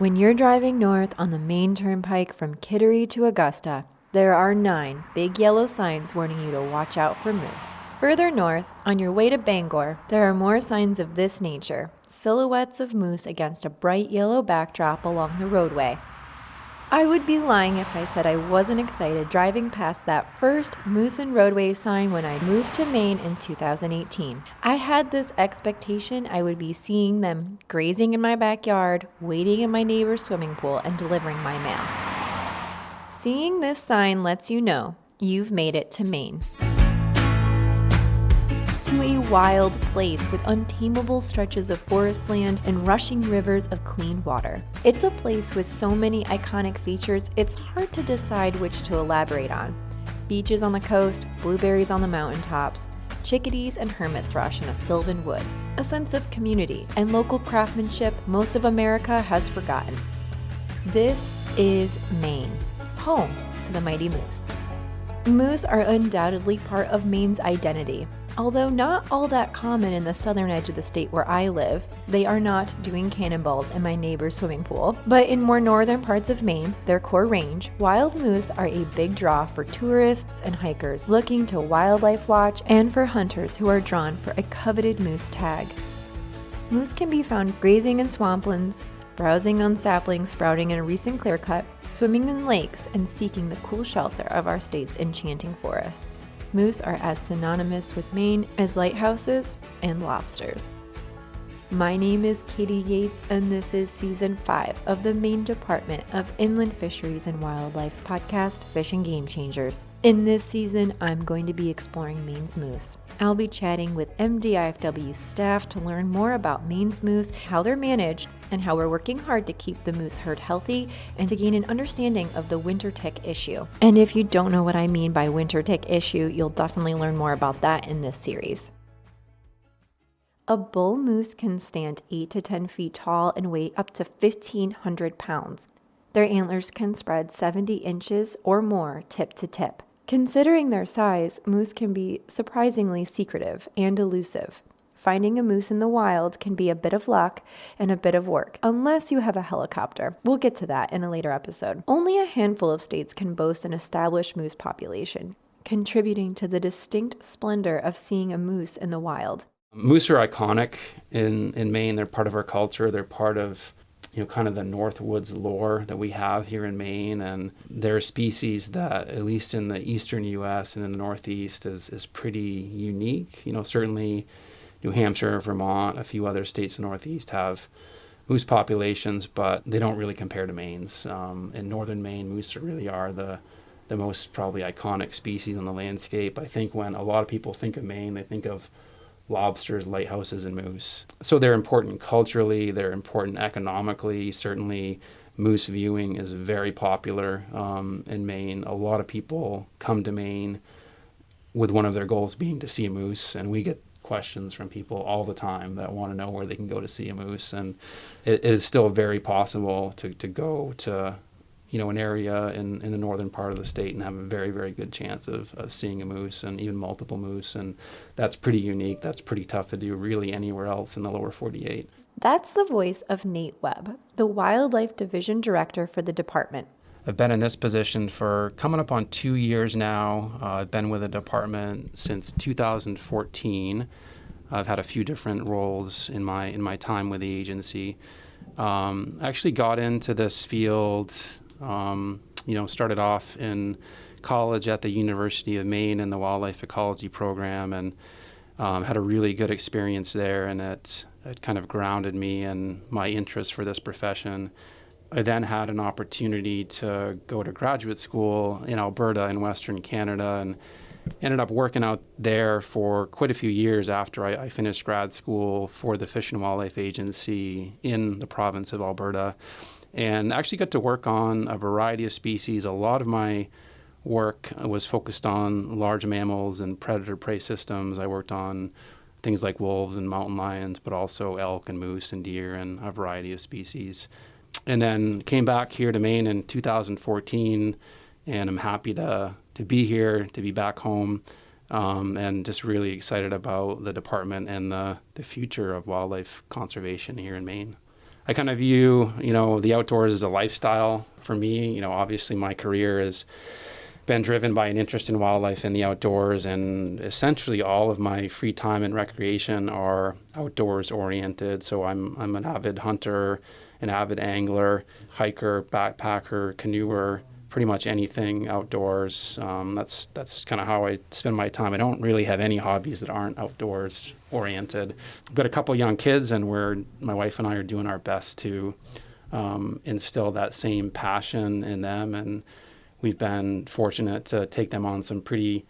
When you're driving north on the Maine Turnpike from Kittery to Augusta, there are 9 big yellow signs warning you to watch out for moose. Further north, on your way to Bangor, there are more signs of this nature, silhouettes of moose against a bright yellow backdrop along the roadway. I would be lying if I said I wasn't excited driving past that first moose and roadway sign when I moved to Maine in 2018. I had this expectation I would be seeing them grazing in my backyard, wading in my neighbor's swimming pool, and delivering my mail. Seeing this sign lets you know you've made it to Maine. To a wild place with untamable stretches of forest land and rushing rivers of clean water. It's a place with so many iconic features, it's hard to decide which to elaborate on. Beaches on the coast, blueberries on the mountaintops, chickadees and hermit thrush in a sylvan wood, a sense of community and local craftsmanship most of America has forgotten. This is Maine, home to the mighty moose. Moose are undoubtedly part of Maine's identity. Although not all that common in the southern edge of the state where I live, they are not doing cannonballs in my neighbor's swimming pool. But in more northern parts of Maine, their core range, wild moose are a big draw for tourists and hikers looking to wildlife watch and for hunters who are drawn for a coveted moose tag. Moose can be found grazing in swamplands, browsing on saplings sprouting in a recent clear cut, swimming in lakes, and seeking the cool shelter of our state's enchanting forests. Moose are as synonymous with Maine as lighthouses and lobsters. My name is Katie Yates, and this is Season 5 of the Maine Department of Inland Fisheries and Wildlife's podcast, Fishing Game Changers. In this season, I'm going to be exploring Maine's moose. I'll be chatting with MDIFW staff to learn more about Maine's moose, how they're managed, and how we're working hard to keep the moose herd healthy and to gain an understanding of the winter tick issue. And if you don't know what I mean by winter tick issue, you'll definitely learn more about that in this series. A bull moose can stand 8 to 10 feet tall and weigh up to 1,500 pounds. Their antlers can spread 70 inches or more tip to tip. Considering their size, moose can be surprisingly secretive and elusive. Finding a moose in the wild can be a bit of luck and a bit of work, unless you have a helicopter. We'll get to that in a later episode. Only a handful of states can boast an established moose population, contributing to the distinct splendor of seeing a moose in the wild. Moose are iconic in Maine. They're part of our culture. They're part of kind of the Northwoods lore that we have here in Maine, and they're a species that, at least in the eastern U.S. and in the Northeast, is pretty unique. Certainly New Hampshire, Vermont, a few other states in the Northeast have moose populations, but they don't really compare to Maine's. In northern Maine, moose really are the most probably iconic species on the landscape. I think when a lot of people think of Maine, they think of lobsters, lighthouses, and moose. So they're important culturally, they're important economically. Certainly moose viewing is very popular in Maine. A lot of people come to Maine with one of their goals being to see a moose, and we get questions from people all the time that want to know where they can go to see a moose. And it is still very possible to go to an area in the northern part of the state and have a very, very good chance of seeing a moose, and even multiple moose. And that's pretty unique. That's pretty tough to do really anywhere else in the lower 48. That's the voice of Nate Webb, the Wildlife Division Director for the department. I've been in this position for coming up on 2 years now. I've been with the department since 2014. I've had a few different roles in my time with the agency. Actually got into this field started off in college at the University of Maine in the wildlife ecology program, and had a really good experience there, and it kind of grounded me in my interest for this profession. I then had an opportunity to go to graduate school in Alberta in Western Canada, and ended up working out there for quite a few years after I finished grad school for the Fish and Wildlife Agency in the province of Alberta. And actually got to work on a variety of species. A lot of my work was focused on large mammals and predator-prey systems. I worked on things like wolves and mountain lions, but also elk and moose and deer and a variety of species. And then came back here to Maine in 2014, and I'm happy to be here, to be back home, and just really excited about the department and the future of wildlife conservation here in Maine. I kind of view, the outdoors as a lifestyle for me. Obviously my career has been driven by an interest in wildlife and the outdoors, and essentially all of my free time and recreation are outdoors oriented. So I'm an avid hunter, an avid angler, hiker, backpacker, canoeer, pretty much anything outdoors. That's kind of how I spend my time. I don't really have any hobbies that aren't outdoors oriented. I've got a couple young kids, and my wife and I are doing our best to instill that same passion in them, and we've been fortunate to take them on some pretty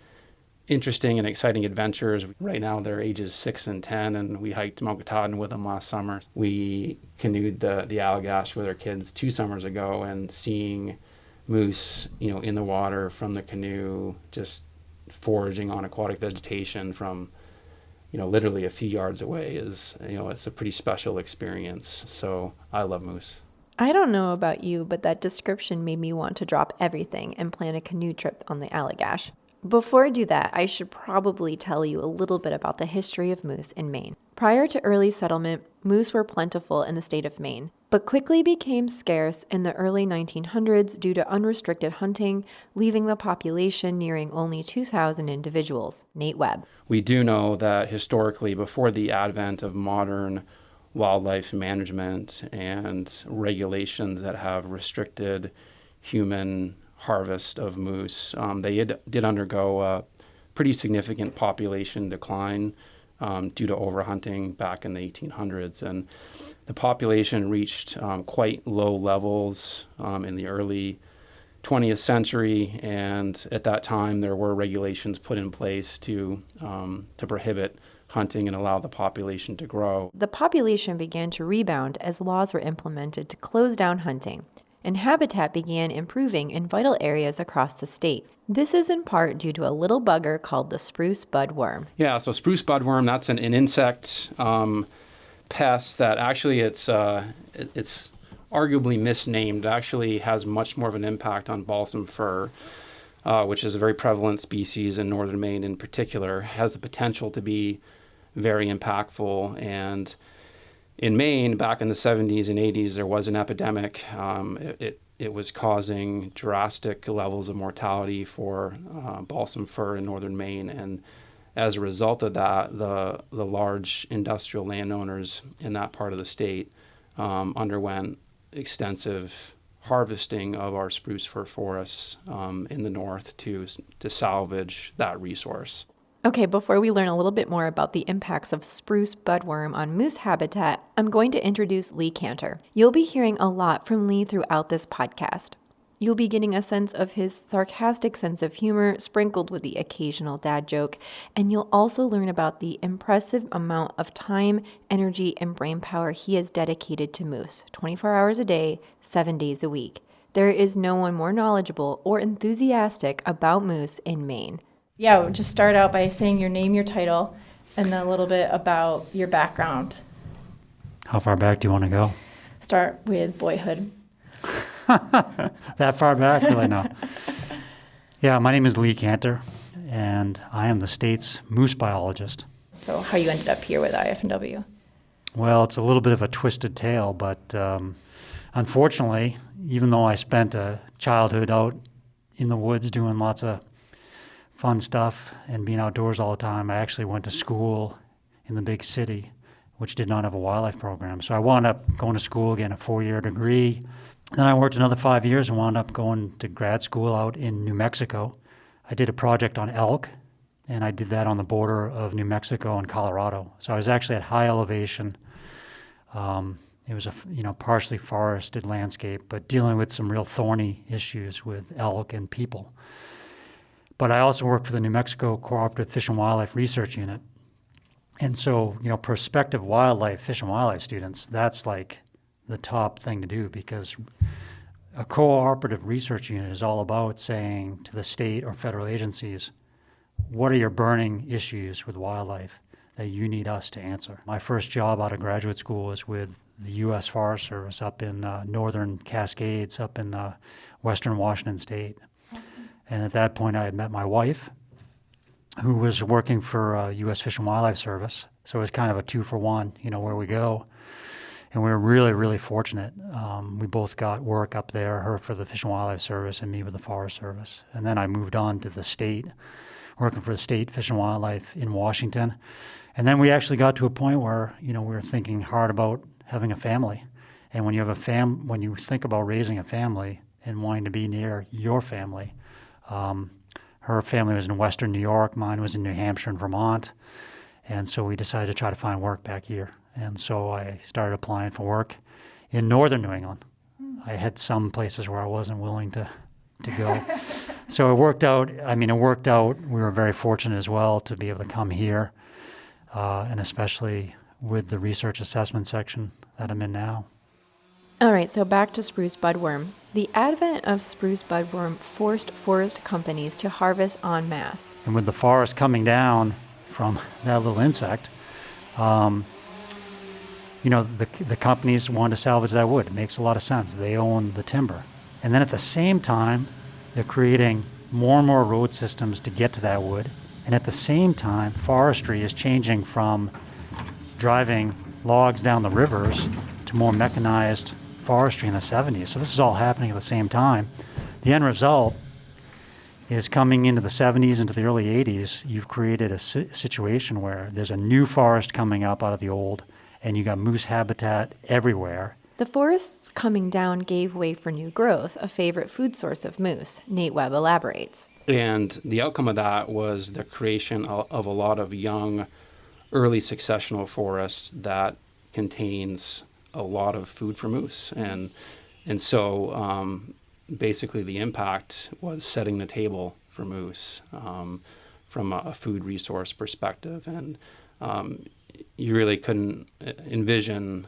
interesting and exciting adventures. Right now they're ages 6 and 10, and we hiked Mount Katahdin with them last summer. We canoed the Allagash with our kids 2 summers ago, and seeing moose, in the water from the canoe, just foraging on aquatic vegetation from, literally a few yards away is, it's a pretty special experience. So I love moose. I don't know about you, but that description made me want to drop everything and plan a canoe trip on the Allagash. Before I do that, I should probably tell you a little bit about the history of moose in Maine. Prior to early settlement, moose were plentiful in the state of Maine, but quickly became scarce in the early 1900s due to unrestricted hunting, leaving the population nearing only 2,000 individuals. Nate Webb. We do know that historically, before the advent of modern wildlife management and regulations that have restricted human harvest of moose, they did undergo a pretty significant population decline due to overhunting back in the 1800s. And the population reached quite low levels in the early 20th century, and at that time there were regulations put in place to prohibit hunting and allow the population to grow. The population began to rebound as laws were implemented to close down hunting, and habitat began improving in vital areas across the state. This is in part due to a little bugger called the spruce budworm. Yeah, so spruce budworm, that's an insect pest that actually it's arguably misnamed. It actually has much more of an impact on balsam fir, which is a very prevalent species in northern Maine in particular. It has the potential to be very impactful. And in Maine, back in the 70s and 80s, there was an epidemic. It was causing drastic levels of mortality for balsam fir in northern Maine. And as a result of that, the large industrial landowners in that part of the state underwent extensive harvesting of our spruce fir forests in the north to salvage that resource. Okay, before we learn a little bit more about the impacts of spruce budworm on moose habitat, I'm going to introduce Lee Kantar. You'll be hearing a lot from Lee throughout this podcast. You'll be getting a sense of his sarcastic sense of humor sprinkled with the occasional dad joke, and you'll also learn about the impressive amount of time, energy, and brain power he has dedicated to moose, 24 hours a day, 7 days a week. There is no one more knowledgeable or enthusiastic about moose in Maine. Yeah, we'll just start out by saying your name, your title, and then a little bit about your background. How far back do you want to go? Start with boyhood. That far back? Really, no. Yeah, my name is Lee Kantar, and I am the state's moose biologist. So how you ended up here with IFNW? Well, it's a little bit of a twisted tale, but unfortunately, even though I spent a childhood out in the woods doing lots of fun stuff and being outdoors all the time, I actually went to school in the big city, which did not have a wildlife program. So I wound up going to school, getting a 4-year degree. Then I worked another 5 years and wound up going to grad school out in New Mexico. I did a project on elk, and I did that on the border of New Mexico and Colorado. So I was actually at high elevation. It was a partially forested landscape, but dealing with some real thorny issues with elk and people. But I also worked for the New Mexico Cooperative Fish and Wildlife Research Unit. And so, prospective fish and wildlife students, that's like the top thing to do, because a cooperative research unit is all about saying to the state or federal agencies, what are your burning issues with wildlife that you need us to answer? My first job out of graduate school was with the U.S. Forest Service up in northern Cascades, up in western Washington State. And at that point, I had met my wife, who was working for U.S. Fish and Wildlife Service. So it was kind of a 2-for-1, where we go. And we were really, really fortunate. We both got work up there, her for the Fish and Wildlife Service and me with the Forest Service. And then I moved on to the state, working for the state Fish and Wildlife in Washington. And then we actually got to a point where, we were thinking hard about having a family. And when you have when you think about raising a family and wanting to be near your family, her family was in Western New York, mine was in New Hampshire and Vermont. And so we decided to try to find work back here. And so I started applying for work in northern New England. I had some places where I wasn't willing to go. So it worked out. We were very fortunate as well to be able to come here, and especially with the research assessment section that I'm in now. All right, so back to spruce budworm. The advent of spruce budworm forced forest companies to harvest en masse. And with the forest coming down from that little insect, the companies want to salvage that wood. It makes a lot of sense. They own the timber. And then at the same time, they're creating more and more road systems to get to that wood. And at the same time, forestry is changing from driving logs down the rivers to more mechanized forestry in the 70s. So this is all happening at the same time. The end result is coming into the 70s, into the early 80s, you've created a situation where there's a new forest coming up out of the old, and you got moose habitat everywhere. The forests coming down gave way for new growth, a favorite food source of moose. Nate Webb elaborates. And the outcome of that was the creation of a lot of young, early successional forests that contains a lot of food for moose. And so basically the impact was setting the table for moose from a food resource perspective. And you really couldn't envision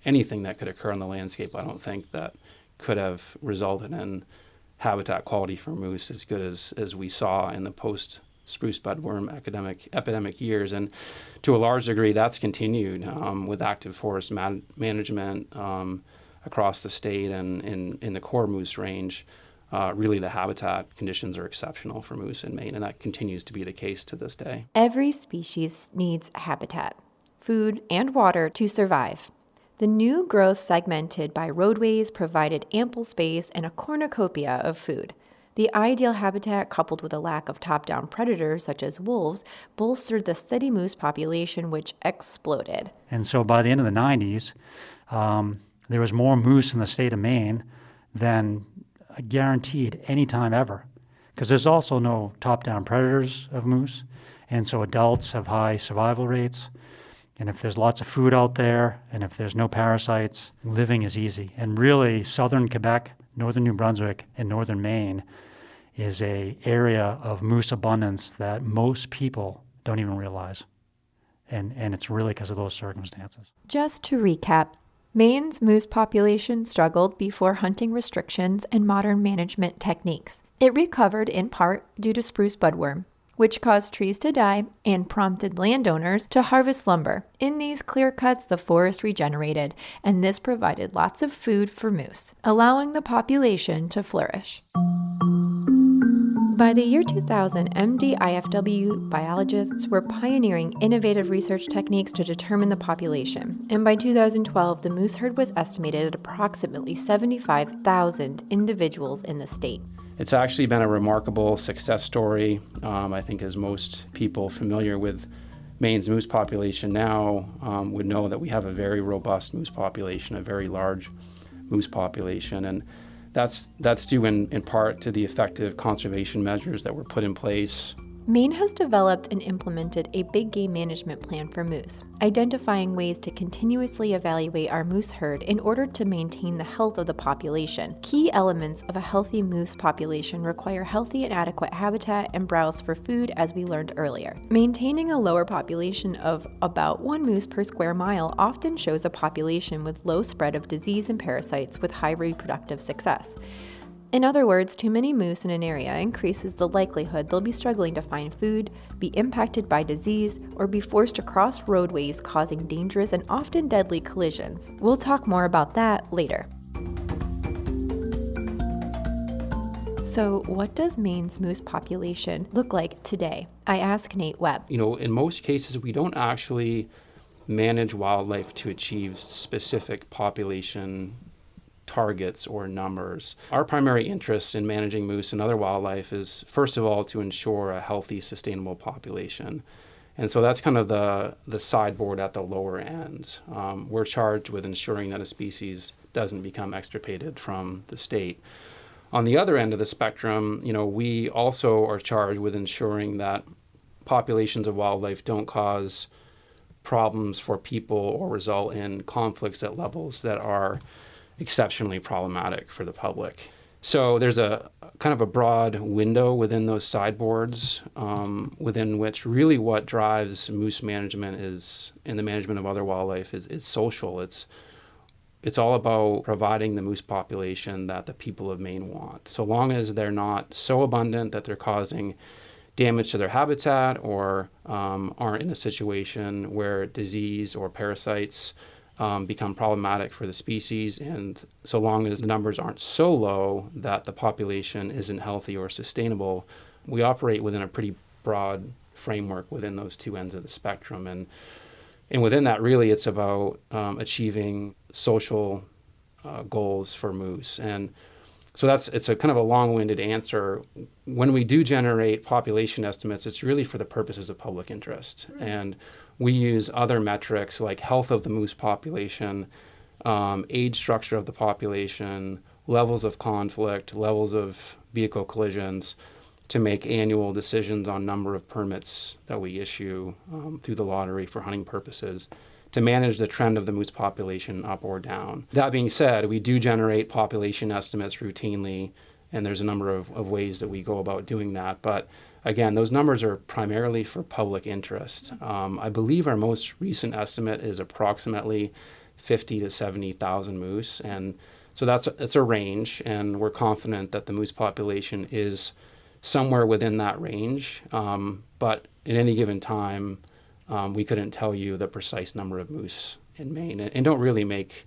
anything that could occur on the landscape, I don't think, that could have resulted in habitat quality for moose as good as we saw in the post-spruce budworm epidemic years. And to a large degree, that's continued with active forest management across the state and in the core moose range. Really, the habitat conditions are exceptional for moose in Maine, and that continues to be the case to this day. Every species needs habitat, food, and water to survive. The new growth segmented by roadways provided ample space and a cornucopia of food. The ideal habitat, coupled with a lack of top-down predators such as wolves, bolstered the steady moose population, which exploded. And so by the end of the 90s, there was more moose in the state of Maine than guaranteed any time ever, because there's also no top-down predators of moose, and so adults have high survival rates. And if there's lots of food out there, and if there's no parasites, living is easy. And really, southern Quebec, northern New Brunswick, and northern Maine is an area of moose abundance that most people don't even realize. And it's really because of those circumstances. Just to recap, Maine's moose population struggled before hunting restrictions and modern management techniques. It recovered in part due to spruce budworm, which caused trees to die and prompted landowners to harvest lumber. In these clear cuts, the forest regenerated, and this provided lots of food for moose, allowing the population to flourish. By the year 2000, MDIFW biologists were pioneering innovative research techniques to determine the population, and by 2012, the moose herd was estimated at approximately 75,000 individuals in the state. It's actually been a remarkable success story. I think as most people familiar with Maine's moose population now would know that we have a very robust moose population, a very large moose population, and that's due in part to the effective conservation measures that were put in place. Maine has developed and implemented a big game management plan for moose, identifying ways to continuously evaluate our moose herd in order to maintain the health of the population. Key elements of a healthy moose population require healthy and adequate habitat and browse for food, as we learned earlier. Maintaining a lower population of about 1 moose per square mile often shows a population with low spread of disease and parasites with high reproductive success. In other words, too many moose in an area increases the likelihood they'll be struggling to find food, be impacted by disease, or be forced to cross roadways, causing dangerous and often deadly collisions. We'll talk more about that later. So, what does Maine's moose population look like today? I ask Nate Webb. In most cases, we don't actually manage wildlife to achieve specific population targets or numbers. Our primary interest in managing moose and other wildlife is, first of all, to ensure a healthy, sustainable population. And so that's kind of the sideboard at the lower end. We're charged with ensuring that a species doesn't become extirpated from the state. On the other end of the spectrum, we also are charged with ensuring that populations of wildlife don't cause problems for people or result in conflicts at levels that are exceptionally problematic for the public. So there's a kind of a broad window within those sideboards, within which really what drives moose management is, in the management of other wildlife, is social. It's all about providing the moose population that the people of Maine want. So long as they're not so abundant that they're causing damage to their habitat or aren't in a situation where disease or parasites become problematic for the species, and so long as the numbers aren't so low that the population isn't healthy or sustainable, we operate within a pretty broad framework within those two ends of the spectrum. And within that, really, it's about achieving social goals for moose. And so it's a kind of a long-winded answer. When we do generate population estimates, it's really for the purposes of public interest. And we use other metrics like health of the moose population, age structure of the population, levels of conflict, levels of vehicle collisions, to make annual decisions on number of permits that we issue through the lottery for hunting purposes, to manage the trend of the moose population up or down. That being said, we do generate population estimates routinely, and there's a number of ways that we go about doing that. But again, those numbers are primarily for public interest. I believe our most recent estimate is approximately 50 to 70,000 moose, and so it's a range, and we're confident that the moose population is somewhere within that range. But at any given time, we couldn't tell you the precise number of moose in Maine, and don't really make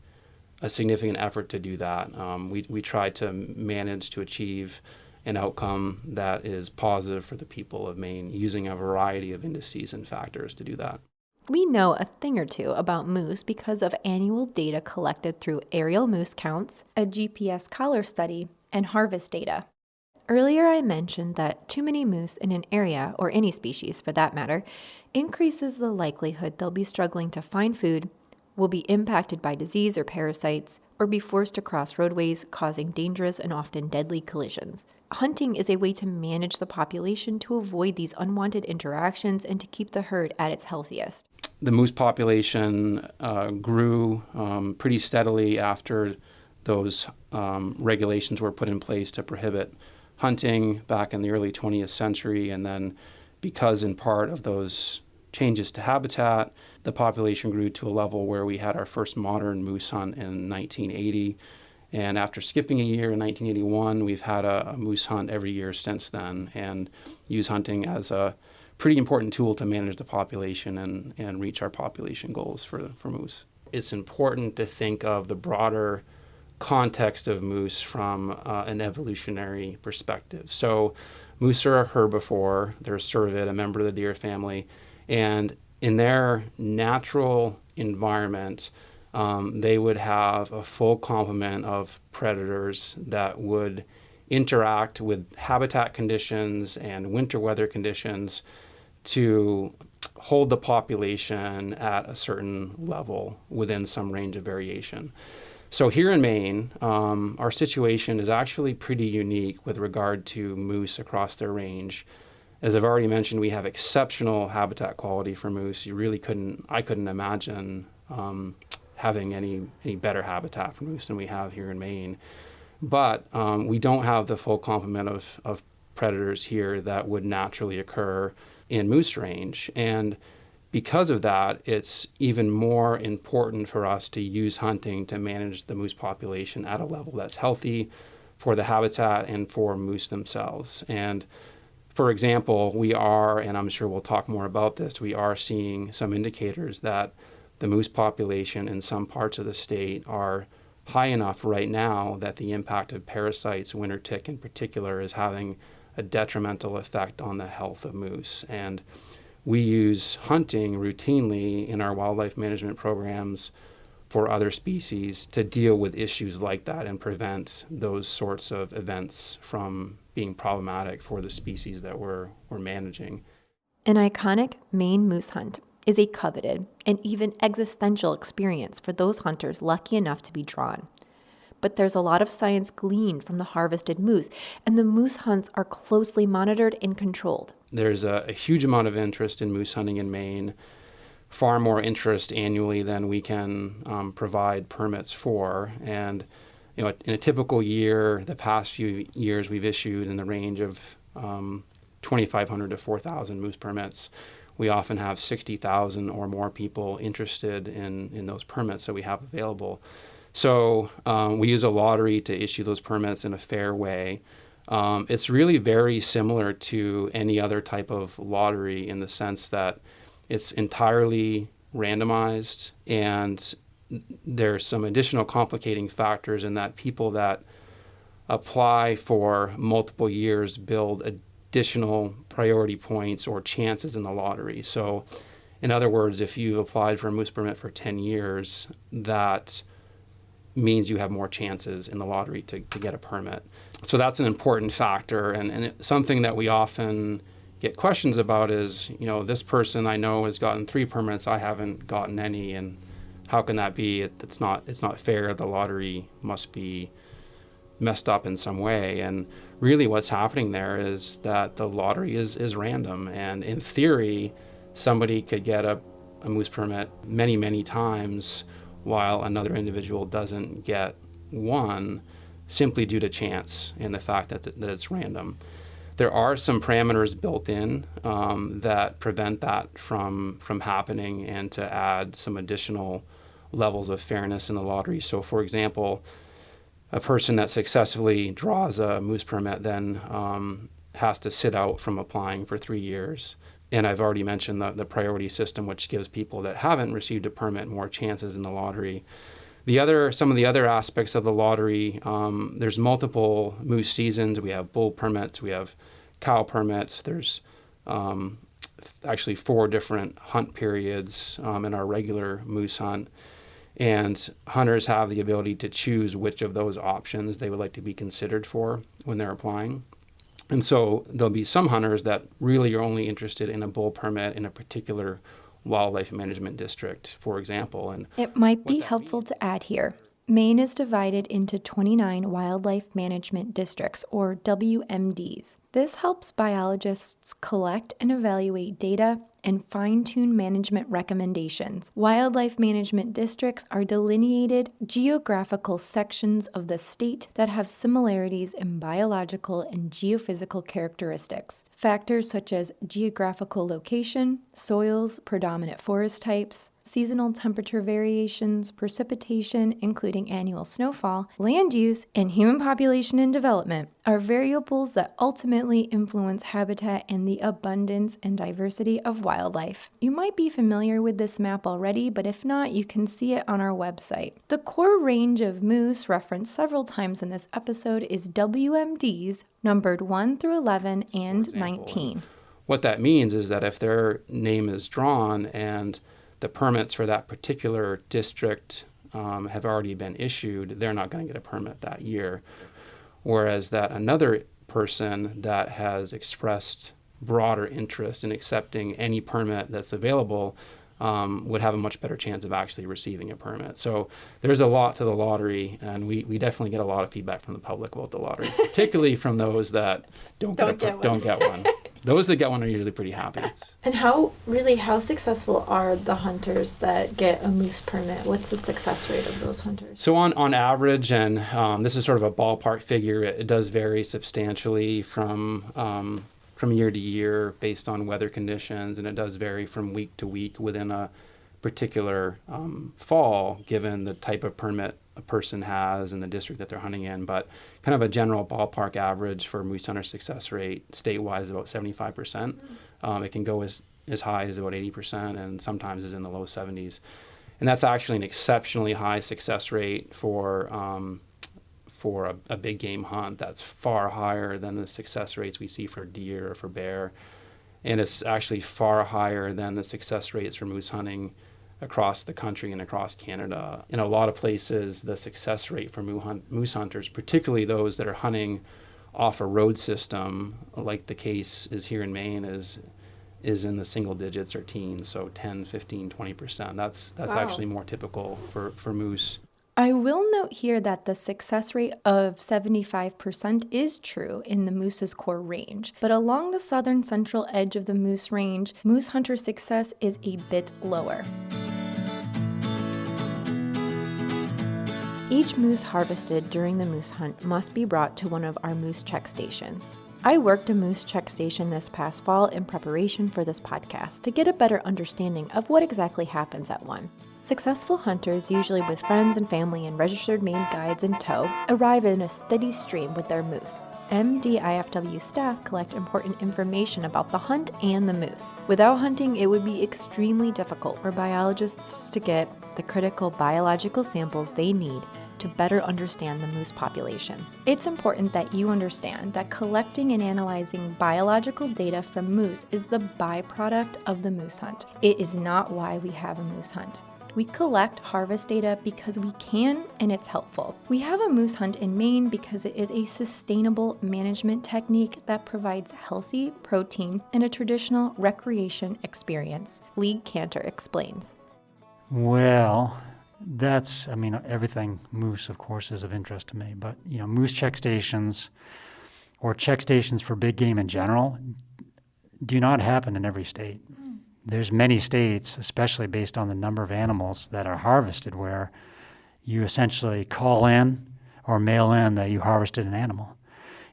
a significant effort to do that. We try to manage to achieve an outcome that is positive for the people of Maine using a variety of indices and factors to do that. We know a thing or two about moose because of annual data collected through aerial moose counts, a GPS collar study, and harvest data. Earlier I mentioned that too many moose in an area, or any species for that matter, increases the likelihood they'll be struggling to find food, will be impacted by disease or parasites, or be forced to cross roadways, causing dangerous and often deadly collisions. Hunting is a way to manage the population to avoid these unwanted interactions and to keep the herd at its healthiest. The moose population grew pretty steadily after those regulations were put in place to prohibit hunting back in the early 20th century. And then because in part of those changes to habitat, the population grew to a level where we had our first modern moose hunt in 1980. And after skipping a year in 1981, we've had a moose hunt every year since then, and use hunting as a pretty important tool to manage the population and reach our population goals for moose. It's important to think of the broader context of moose from an evolutionary perspective. So moose are a herbivore, they're a cervid, a member of the deer family, and in their natural environment, they would have a full complement of predators that would interact with habitat conditions and winter weather conditions to hold the population at a certain level within some range of variation. So here in Maine, our situation is actually pretty unique with regard to moose across their range. As I've already mentioned, we have exceptional habitat quality for moose. I couldn't imagine having any better habitat for moose than we have here in Maine. But we don't have the full complement of predators here that would naturally occur in moose range. And because of that, it's even more important for us to use hunting to manage the moose population at a level that's healthy for the habitat and for moose themselves. And for example, we are, and I'm sure we'll talk more about this, we are seeing some indicators that the moose population in some parts of the state are high enough right now that the impact of parasites, winter tick in particular, is having a detrimental effect on the health of moose. And we use hunting routinely in our wildlife management programs for other species to deal with issues like that and prevent those sorts of events from being problematic for the species that we're managing. An iconic Maine moose hunt is a coveted and even existential experience for those hunters lucky enough to be drawn. But there's a lot of science gleaned from the harvested moose, and the moose hunts are closely monitored and controlled. There's a huge amount of interest in moose hunting in Maine, far more interest annually than we can provide permits for. And in a typical year, the past few years, we've issued in the range of 2,500 to 4,000 moose permits. We often have 60,000 or more people interested in those permits that we have available. So we use a lottery to issue those permits in a fair way. It's really very similar to any other type of lottery in the sense that it's entirely randomized, and there's some additional complicating factors in that people that apply for multiple years build additional priority points or chances in the lottery. So in other words, if you applied for a moose permit for 10 years, that means you have more chances in the lottery to get a permit. So that's an important factor, and something that we often get questions about is, this person I know has gotten 3 permits, I haven't gotten any, and how can that be? It's not fair. The lottery must be messed up in some way. And really what's happening there is that the lottery is random, and in theory somebody could get a moose permit many, many times while another individual doesn't get one, simply due to chance and the fact that it's random. There are some parameters built in that prevent that from happening, and to add some additional levels of fairness in the lottery. So for example, a person that successfully draws a moose permit then has to sit out from applying for 3 years. And I've already mentioned the priority system, which gives people that haven't received a permit more chances in the lottery. Some of the other aspects of the lottery, there's multiple moose seasons. We have bull permits, we have cow permits. There's actually 4 different hunt periods in our regular moose hunt. And hunters have the ability to choose which of those options they would like to be considered for when they're applying. And so there'll be some hunters that really are only interested in a bull permit in a particular wildlife management district, for example. And it might be helpful to add here, Maine is divided into 29 wildlife management districts, or WMDs. This helps biologists collect and evaluate data and fine-tune management recommendations. Wildlife management districts are delineated geographical sections of the state that have similarities in biological and geophysical characteristics. Factors such as geographical location, soils, predominant forest types, seasonal temperature variations, precipitation, including annual snowfall, land use, and human population and development are variables that ultimately influence habitat and the abundance and diversity of wildlife. You might be familiar with this map already, but if not, you can see it on our website. The core range of moose referenced several times in this episode is WMDs numbered 1 through 11 and 19. What that means is that if their name is drawn and the permits for that particular district have already been issued, they're not going to get a permit that year. Whereas that another person that has expressed broader interest in accepting any permit that's available would have a much better chance of actually receiving a permit. So there's a lot to the lottery, and we definitely get a lot of feedback from the public about the lottery, particularly from those that don't get one. Those that get one are usually pretty happy. And how successful are the hunters that get a moose permit? What's the success rate of those hunters? So on average, and this is sort of a ballpark figure, it does vary substantially from year to year based on weather conditions, and it does vary from week to week within a particular fall, given the type of permit a person has and the district that they're hunting in. But kind of a general ballpark average for moose hunter success rate statewide is about 75%. It can go as high as about 80%, and sometimes is in the low 70s. And that's actually an exceptionally high success rate for a big game hunt. That's far higher than the success rates we see for deer or for bear. And it's actually far higher than the success rates for moose hunting across the country and across Canada. In a lot of places, the success rate for moose hunters, particularly those that are hunting off a road system, like the case is here in Maine, is in the single digits or teens, so 10, 15, 20%. That's Wow. actually more typical for moose. I will note here that the success rate of 75% is true in the moose's core range, but along the southern central edge of the moose range, moose hunter success is a bit lower. Each moose harvested during the moose hunt must be brought to one of our moose check stations. I worked a moose check station this past fall in preparation for this podcast to get a better understanding of what exactly happens at one. Successful hunters, usually with friends and family and registered Maine guides in tow, arrive in a steady stream with their moose. MDIFW staff collect important information about the hunt and the moose. Without hunting, it would be extremely difficult for biologists to get the critical biological samples they need to better understand the moose population. It's important that you understand that collecting and analyzing biological data from moose is the byproduct of the moose hunt. It is not why we have a moose hunt. We collect harvest data because we can and it's helpful. We have a moose hunt in Maine because it is a sustainable management technique that provides healthy protein and a traditional recreation experience. Lee Kantar explains. Well, everything moose, of course, is of interest to me. But, moose check stations or check stations for big game in general do not happen in every state. There's many states, especially based on the number of animals that are harvested, where you essentially call in or mail in that you harvested an animal.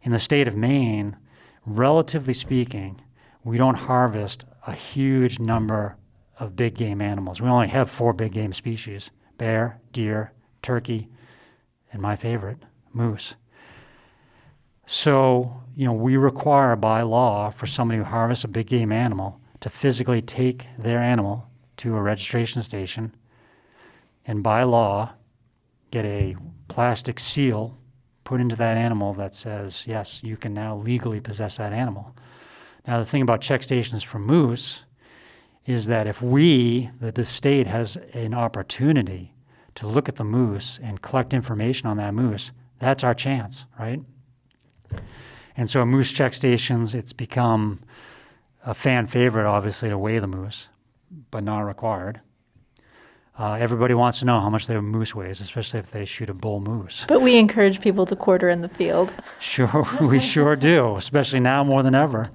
In the state of Maine, relatively speaking, we don't harvest a huge number of big game animals. We only have 4 big game species: bear, deer, turkey, and my favorite, moose. So, we require by law for somebody who harvests a big game animal to physically take their animal to a registration station and by law get a plastic seal put into that animal that says, yes, you can now legally possess that animal. Now, the thing about check stations for moose is that if the state has an opportunity to look at the moose and collect information on that moose, that's our chance, right? And so moose check stations, it's become a fan favorite, obviously, to weigh the moose, but not required. Everybody wants to know how much their moose weighs, especially if they shoot a bull moose. But we encourage people to quarter in the field. Sure, we sure do, especially now more than ever.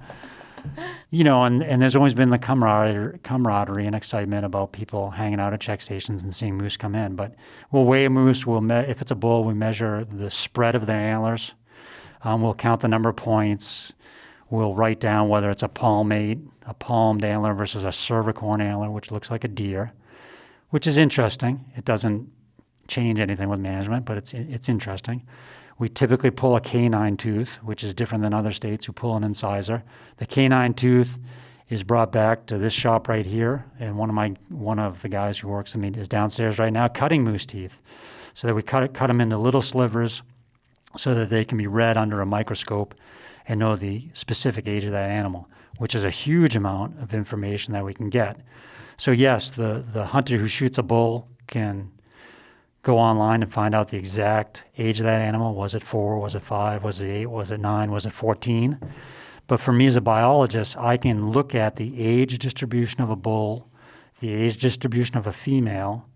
And there's always been the camaraderie and excitement about people hanging out at check stations and seeing moose come in. But we'll weigh a moose. If it's a bull, we measure the spread of their antlers. We'll count the number of points. We'll write down whether it's a palmate, a palmed antler versus a cervicorn antler, which looks like a deer, which is interesting. It doesn't change anything with management, but it's interesting. We typically pull a canine tooth, which is different than other states who pull an incisor. The canine tooth is brought back to this shop right here, and one of the guys who works with me is downstairs right now cutting moose teeth, so that we cut them into little slivers so that they can be read under a microscope and know the specific age of that animal, which is a huge amount of information that we can get. So yes, the hunter who shoots a bull can go online and find out the exact age of that animal. Was it 4? Was it 5? Was it 8? Was it 9? Was it 14? But for me as a biologist, I can look at the age distribution of a bull, the age distribution of a female,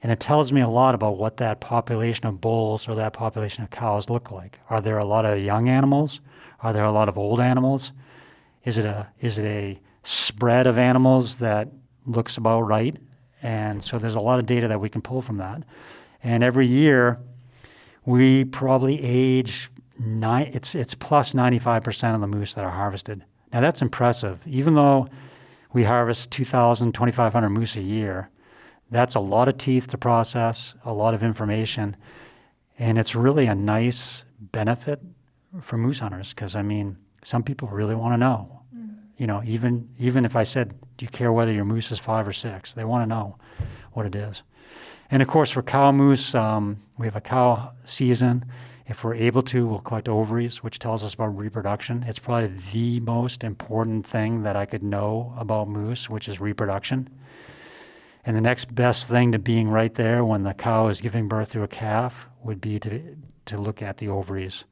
and it tells me a lot about what that population of bulls or that population of cows look like. Are there a lot of young animals? Are there a lot of old animals? Is it a spread of animals that looks about right? And so there's a lot of data that we can pull from that. And every year, we probably age it's plus 95% of the moose that are harvested. Now that's impressive. Even though we harvest 2,000, 2,500 moose a year, that's a lot of teeth to process, a lot of information, and it's really a nice benefit for moose hunters because, some people really want to know. Even if I said, do you care whether your moose is 5 or 6? They want to know what it is. And of course, for cow moose, we have a cow season. If we're able to, we'll collect ovaries, which tells us about reproduction. It's probably the most important thing that I could know about moose, which is reproduction. And the next best thing to being right there when the cow is giving birth to a calf would be to look at the ovaries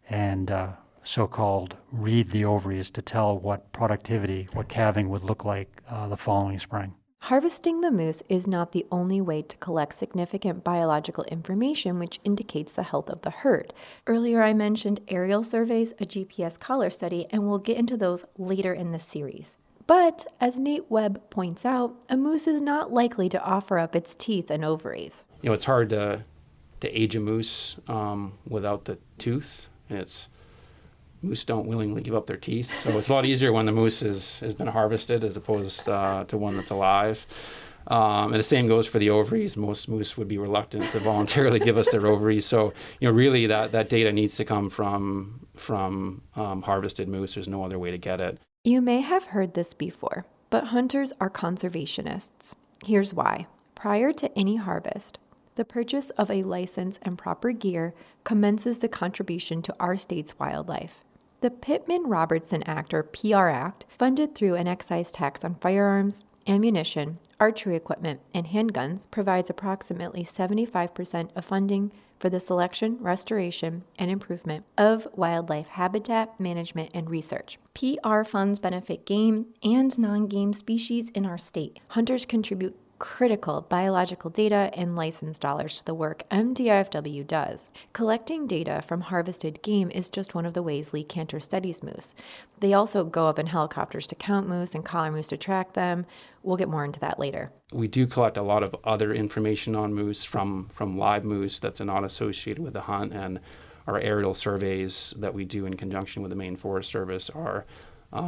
and so-called read the ovaries to tell what productivity, what calving would look like the following spring. Harvesting the moose is not the only way to collect significant biological information which indicates the health of the herd. Earlier I mentioned aerial surveys, a GPS collar study, and we'll get into those later in the series. But, as Nate Webb points out, a moose is not likely to offer up its teeth and ovaries. It's hard to age a moose without the tooth. Moose don't willingly give up their teeth, so it's a lot easier when the moose has been harvested as opposed to one that's alive. And the same goes for the ovaries. Most moose would be reluctant to voluntarily give us their ovaries. So, really that data needs to come from harvested moose. There's no other way to get it. You may have heard this before, but hunters are conservationists. Here's why. Prior to any harvest, the purchase of a license and proper gear commences the contribution to our state's wildlife. The Pittman-Robertson Act, or PR Act, funded through an excise tax on firearms, ammunition, archery equipment, and handguns, provides approximately 75% of funding for the selection, restoration, and improvement of wildlife habitat management and research. PR funds benefit game and non-game species in our state. Hunters contribute critical biological data and license dollars to the work MDIFW does. Collecting data from harvested game is just one of the ways Lee Kantar studies moose. They also go up in helicopters to count moose and collar moose to track them. We'll get more into that later. We do collect a lot of other information on moose from live moose that's not associated with the hunt, and our aerial surveys that we do in conjunction with the Maine Forest Service are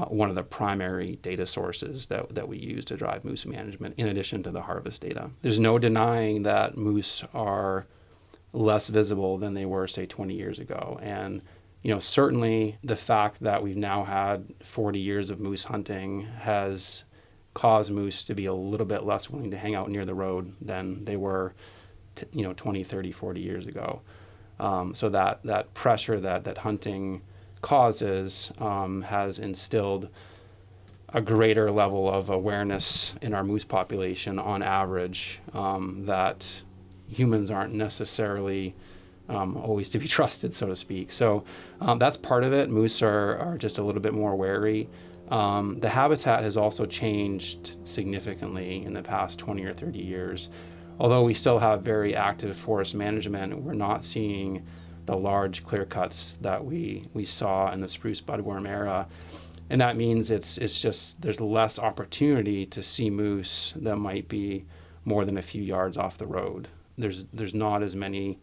one of the primary data sources that we use to drive moose management, in addition to the harvest data. There's no denying that moose are less visible than they were, say, 20 years ago. And, certainly the fact that we've now had 40 years of moose hunting has caused moose to be a little bit less willing to hang out near the road than they were, 20, 30, 40 years ago. So that pressure that hunting causes has instilled a greater level of awareness in our moose population on average that humans aren't necessarily always to be trusted, so to speak. So that's part of it. Moose are just a little bit more wary. The habitat has also changed significantly in the past 20 or 30 years. Although we still have very active forest management, we're not seeing the large clear cuts that we saw in the spruce budworm era. And that means it's just there's less opportunity to see moose that might be more than a few yards off the road. There's not as many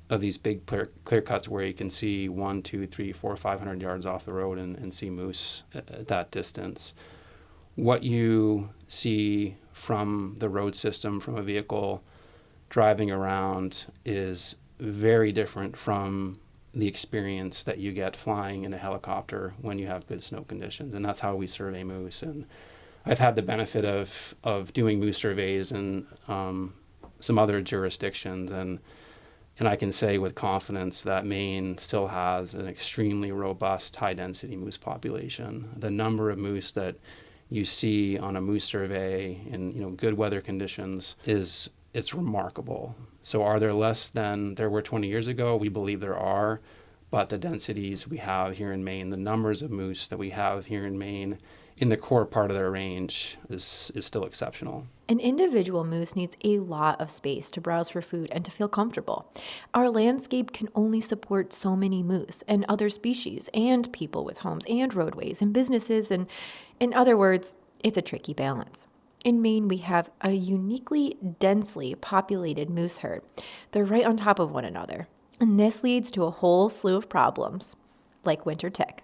of these big clear cuts where you can see 1, 2, 3, 4, 500 yards off the road and see moose at that distance. What you see from the road system, from a vehicle driving around, is very different from the experience that you get flying in a helicopter when you have good snow conditions. And that's how we survey moose. And I've had the benefit of doing moose surveys in some other jurisdictions, and I can say with confidence that Maine still has an extremely robust high-density moose population. The number of moose that you see on a moose survey in good weather conditions it's remarkable. So are there less than there were 20 years ago? We believe there are, but the densities we have here in Maine, the numbers of moose that we have here in Maine in the core part of their range is still exceptional. An individual moose needs a lot of space to browse for food and to feel comfortable. Our landscape can only support so many moose and other species and people with homes and roadways and businesses, and in other words, it's a tricky balance. In Maine, we have a uniquely densely populated moose herd. They're right on top of one another. And this leads to a whole slew of problems, like winter tick.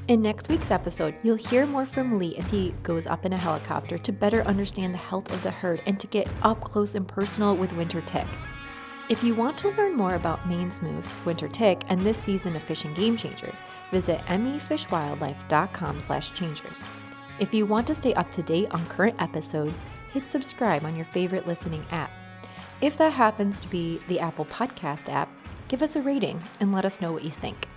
In next week's episode, you'll hear more from Lee as he goes up in a helicopter to better understand the health of the herd and to get up close and personal with winter tick. If you want to learn more about Maine's moose, winter tick, and this season of Fish and Game Changers, visit mefishwildlife.com/changers. If you want to stay up to date on current episodes, hit subscribe on your favorite listening app. If that happens to be the Apple Podcast app, give us a rating and let us know what you think.